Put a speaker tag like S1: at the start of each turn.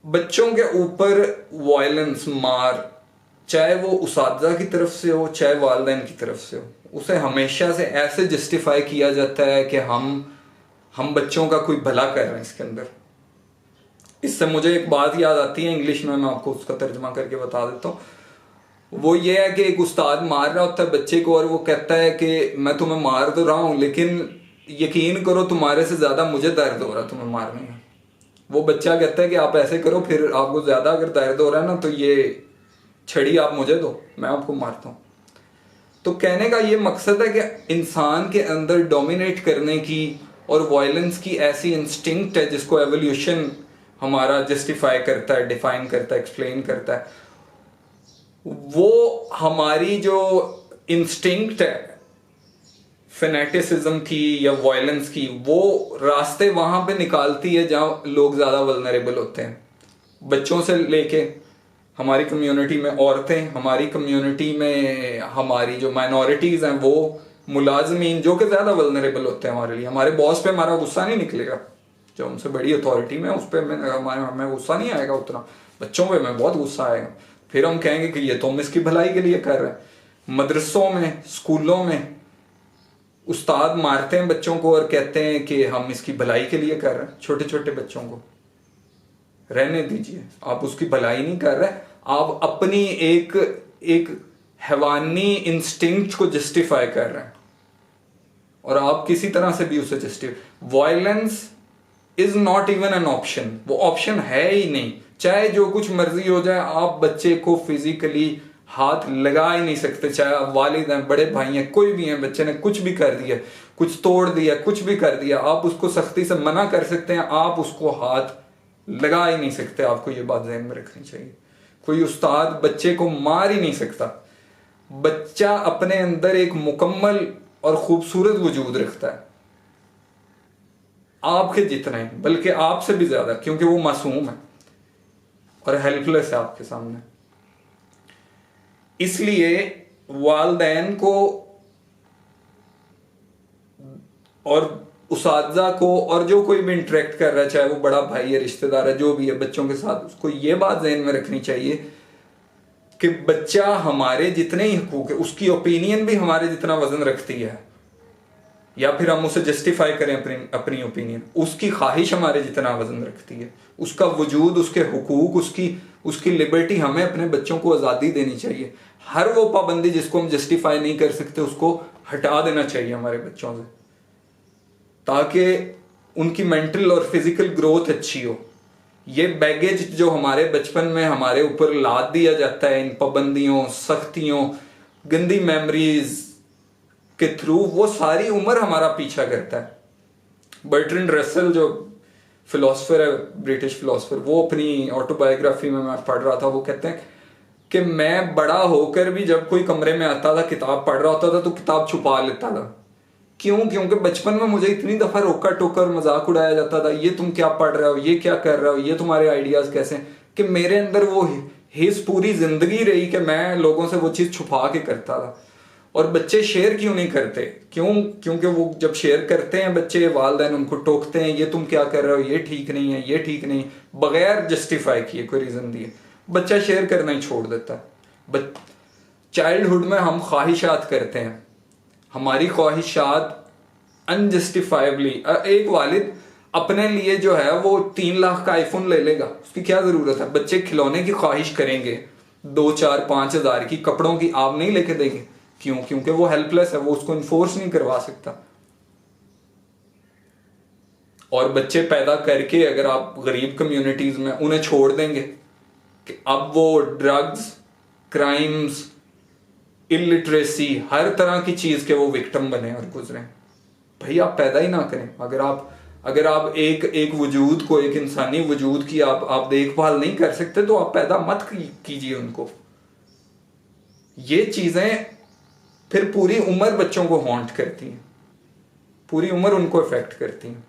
S1: बच्चों के ऊपर वायलेंस, मार, चाहे वो उसातिज़ा की तरफ से हो चाहे वालिदैन की तरफ से हो, उसे हमेशा से ऐसे जस्टिफाई किया जाता है कि हम बच्चों का कोई भला कर रहे हैं इसके अंदर। इससे मुझे एक बात याद आती है इंग्लिश में, मैं आपको उसका तर्जमा करके बता देता हूँ। वो ये है कि एक उस्ताद मार रहा होता है बच्चे को और वो कहता है कि मैं तुम्हें मार तो रहा हूँ, लेकिन यकीन करो तुम्हारे से ज़्यादा मुझे दर्द हो रहा है तुम्हें मारने में। वो बच्चा कहता है कि आप ऐसे करो, फिर आपको ज़्यादा अगर दर्द हो रहा है ना तो ये छड़ी आप मुझे दो, मैं आपको मारता हूँ। तो कहने का ये मकसद है कि इंसान के अंदर डोमिनेट करने की और वायलेंस की ऐसी इंस्टिंक्ट है जिसको एवोल्यूशन हमारा जस्टिफाई करता है, डिफाइन करता है, एक्सप्लेन करता है। वो हमारी जो इंस्टिंक्ट है फेनेटिसिज्म की या वायलेंस की, वो रास्ते वहां पे निकालती है जहां लोग ज्यादा वल्नरेबल होते हैं। बच्चों से लेके हमारी कम्युनिटी में औरतें, हमारी कम्युनिटी में हमारी जो माइनॉरिटीज हैं, वो मुलाजमीन जो कि ज्यादा वल्नरेबल होते हैं हमारे लिए। हमारे बॉस पे हमारा गुस्सा नहीं निकलेगा, जो हमसे बड़ी अथॉरिटी में उस पर हमें गुस्सा नहीं आएगा उतना, बच्चों पे हमें बहुत गुस्सा आएगा। फिर हम कहेंगे कि ये तो हम इसकी भलाई के लिए कर रहे हैं। मदरसों में, स्कूलों में उस्ताद मारते हैं बच्चों को और कहते हैं कि हम इसकी भलाई के लिए कर रहे हैं। छोटे छोटे बच्चों को रहने दीजिए, आप उसकी भलाई नहीं कर रहे, आप अपनी एक हैवानी इंस्टिंक्ट को जस्टिफाई कर रहे हैं और आप किसी तरह से भी उसे justify. Violence is not even an option, वो ऑप्शन है ही नहीं। चाहे जो कुछ मर्जी हो जाए, आप बच्चे को फिजिकली हाथ लगा ही नहीं सकते, चाहे आप वालिद हैं, बड़े भाई हैं, कोई भी हैं। बच्चे ने कुछ भी कर दिया, कुछ तोड़ दिया, कुछ भी कर दिया, आप उसको सख्ती से मना कर सकते हैं, आप उसको हाथ लगा ही नहीं सकते। आपको ये बात ध्यान में रखनी चाहिए। कोई उस्ताद बच्चे को मार ही नहीं सकता। बच्चा अपने अंदर एक मुकम्मल और खूबसूरत वजूद रखता है, आपके जितना ही, बल्कि आपसे भी ज्यादा, क्योंकि वो मासूम है और हेल्पलेस है आपके सामने। इसलिए वालिदैन को और उसातिज़ा को और जो कोई भी इंटरेक्ट कर रहा है, चाहे वो बड़ा भाई है, रिश्तेदार है, जो भी है, बच्चों के साथ, उसको ये बात ज़हन में रखनी चाहिए कि बच्चा हमारे जितने ही हकूक है, उसकी ओपिनियन भी हमारे जितना वजन रखती है, या फिर हम उसे जस्टिफाई करें अपनी ओपिनियन, उसकी ख्वाहिश हमारे जितना वजन रखती है। उसका वजूद, उसके हुकूक, उसकी लिबर्टी, हमें अपने बच्चों को आज़ादी देनी चाहिए। हर वो पाबंदी जिसको हम जस्टिफाई नहीं कर सकते उसको हटा देना चाहिए हमारे बच्चों से, ताकि उनकी मेंटल और फिजिकल ग्रोथ अच्छी हो। ये बैगेज जो हमारे बचपन में हमारे ऊपर लाद दिया जाता है इन पाबंदियों, सख्तियों, गंदी मेमोरीज के थ्रू, वो सारी उम्र हमारा पीछा करता है। बर्ट्रैंड रसल जो फिलोसफर है, ब्रिटिश फिलोसफर, वो अपनी ऑटोबायोग्राफी में मैं पढ़ रहा था, वो कहते हैं कि मैं बड़ा होकर भी जब कोई कमरे में आता था, किताब पढ़ रहा होता था, तो किताब छुपा लेता था। क्यों? क्योंकि बचपन में मुझे इतनी दफा रोका टोकर मजाक उड़ाया जाता था, ये तुम क्या पढ़ रहे हो, ये क्या कर रहे हो, ये तुम्हारे आइडियाज कैसे, कि मेरे अंदर वो हिस्स पूरी जिंदगी रही कि मैं लोगों से वो चीज छुपा के करता था। और बच्चे शेयर क्यों नहीं करते? क्यों? क्योंकि वो जब शेयर करते हैं बच्चे, वालिदैन उनको टोकते हैं, ये तुम क्या कर रहे हो, ये ठीक नहीं है, ये ठीक नहीं, बगैर जस्टिफाई किए, कोई रीजन दिए, बच्चा शेयर करना ही छोड़ देता है। चाइल्डहुड में हम ख्वाहिशात करते हैं, हमारी ख्वाहिशात अनजस्टिफाइबली। एक वालिद अपने लिए जो है वो 3 लाख का आईफोन ले लेगा, उसकी क्या जरूरत है? बच्चे खिलौने की ख्वाहिश करेंगे 2, 4, 5 हज़ार की, कपड़ों की आप नहीं लेके देंगे। क्यों? क्योंकि वो हेल्पलेस है, वो उसको इन्फोर्स नहीं करवा सकता। और बच्चे पैदा करके अगर आप गरीब कम्युनिटीज में उन्हें छोड़ देंगे कि अब वो ड्रग्स, क्राइम्स, इलिटरेसी, हर तरह की चीज के वो विक्टिम बने और गुजरे, भाई आप पैदा ही ना करें। अगर आप एक वजूद को, एक इंसानी वजूद की आप देखभाल नहीं कर सकते, तो आप पैदा मत कीजिए उनको। ये चीजें फिर पूरी उम्र बच्चों को हॉन्ट करती हैं, पूरी उम्र उनको इफेक्ट करती हैं।